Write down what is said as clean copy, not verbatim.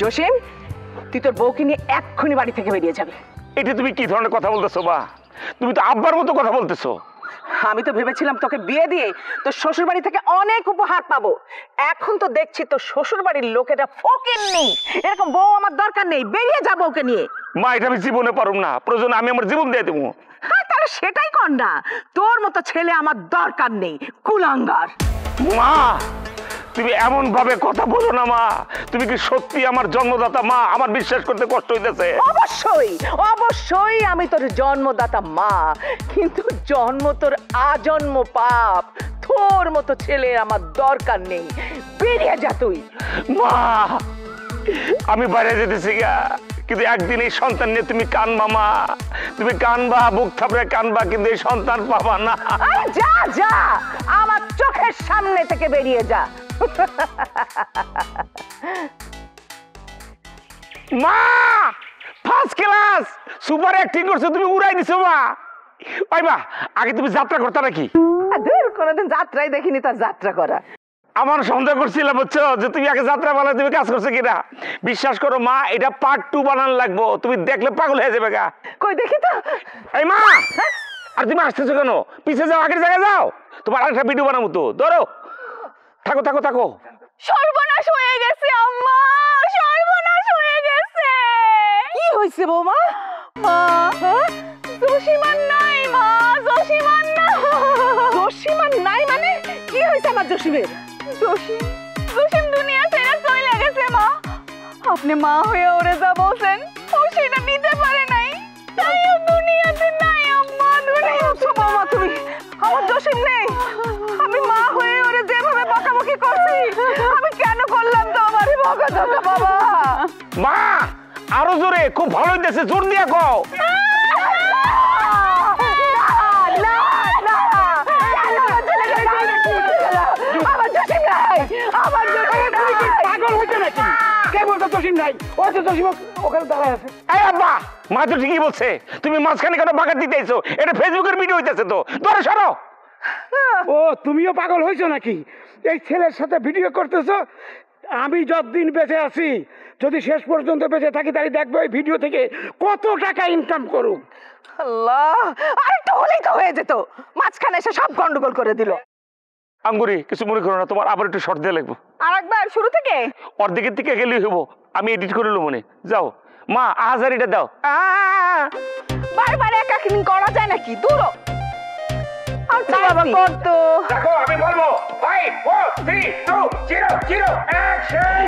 জসিম, তুই তোর বউকে নিয়ে এক্ষুনি বাড়ি থেকে বেরিয়ে যাবি। এটা তুমি কি ধরনের কথা বলতেছো মা? তুমি তো আব্বার মতো কথা বলতেছো। আমি তো ভেবেছিলাম তোকে বিয়ে দিয়ে তোর শ্বশুর বাড়ি থেকে অনেক উপহার পাবো। এখন তো দেখছি তোর শ্বশুর বাড়ির লোকেরা ফকিন্নি। এরকম বউ আমার দরকার নেই, বেরিয়ে যাবো ওকে নিয়ে। মা, এটা আমি জীবনে পারুম না, প্রয়োজন আমি আমার জীবন দিয়ে দেবো। হ্যাঁ, তাহলে সেটাই কর না। তোর মতো ছেলে আমার দরকার নেই, কুলাঙ্গার। মা, তুমি এমন ভাবে কথা বলো না মা। তুমি কি সত্যি আমার জন্মদাতা মা? আমার বিশ্বাস করতে কষ্ট হইতেছে। অবশ্যই অবশ্যই আমি তোর জন্মদাতা মা, কিন্তু জন্ম তোর আজন্ম পাপ। তোর মতো ছেলে আমার দরকার নেই, বেরিয়ে যা তুই। মা, আমি বাইরে যেতেছি গা, কিন্তু একদিন এই সন্তান নিয়ে তুমি কানবা মা। তুমি কানবা, বুক থাপড়ে কানবা, কিন্তু এই সন্তান পাবা না। যা যা, আমার চোখের সামনে থেকে বেরিয়ে যা। মা, ফার্স্ট ক্লাস সুপার অ্যাক্টিং করছো, তুমি উড়াই দিছো মা। ওই মা, আগে তুমি যাত্রা করতে নাকি? কোনোদিন যাত্রাই দেখিনি তার যাত্রা করা। আমার সন্দেহ করছিলাম বুঝছো, যে তুমি আগে যাত্রা বানায় তুমি কাজ করছো কিনা। বিশ্বাস করো মা, এটা পার্ট 2 বানানো লাগবো। তুমি দেখলে পাগল হয়ে যাবে গা। কই দেখি তো। এই মা, আর তুমি আসতেছো কেন? পিছে যাও, আগের জায়গায় যাও। তোমার আরেকটা ভিডিও বানাবো তো, ধরো। থাকো থাকো থাকো। সর্বনাশ হয়ে গেছে আম্মা, সর্বনাশ হয়ে গেছে। কি হয়েছে বৌমা? মা, জসিমান নাই মা, জসিমান নাই। জসিমান নাই মানে? কি হয়েছে আমার জসিমের? জসিম দুনিয়া ছেড়ে চলে গেছে মা। আপনি মা হয়ে ওরে যা বলছেন, ও সেটা নিতে পারে নাই, তাই ও দুনিয়াতে নাই আম্মা। বৌমা, তুমি আমার জসিম নেই। আমি মা হয়ে ওরে যেভাবে বকাবকি করছি, আমি কেন করলাম তো আমারই বকাঝকা বাবা? মা, আরো জোরে, খুব ভালো হইতেছে, জোর দিয়া কও। আমার জসিম নাই, আমার জসিম নাই। পাগল হইছে নাকি? কে বলতো জসিম নাই? ওই তো জসিম ওখানে দাঁড়ায় আছে। এই আব্বা, মা তো ঠিকই বলছে। তুমি মাঝখানে কেন বাগার দিতেছো? এটা ফেসবুকের ভিডিও হইতেছে তো, ধরে সরো। ও, তুমিও পাগল হয়েছো নাকি? এই ছেলের সাথে ভিডিও করতেছো? আমি যতদিন বেঁচে আছি, যদি শেষ পর্যন্ত বেঁচে থাকি, তাই দেখবো এই ভিডিও থেকে কত টাকা ইনকাম করুক। আল্লাহ, আরেকটু হলেই তো হয়ে যেত, মাঝখানে এসে সব গন্ডগোল করে দিল। আঙ্গুরি, কিছু মনে করো না, তোমার আবার একটু শর্ট দিয়ে লাগবো। আরেকবার শুরু থেকে? অর্ধেকের থেকে গেলেই হবো, আমি এডিট করে লো মনে। যাও মা, আহাজারিটা দাও। বারবার একাকিং করা যায় নাকি? দূর আচ্ছা বাবা, কত দেখো, আমি বলবো 5 4 3 2 0 0 অ্যাকশন।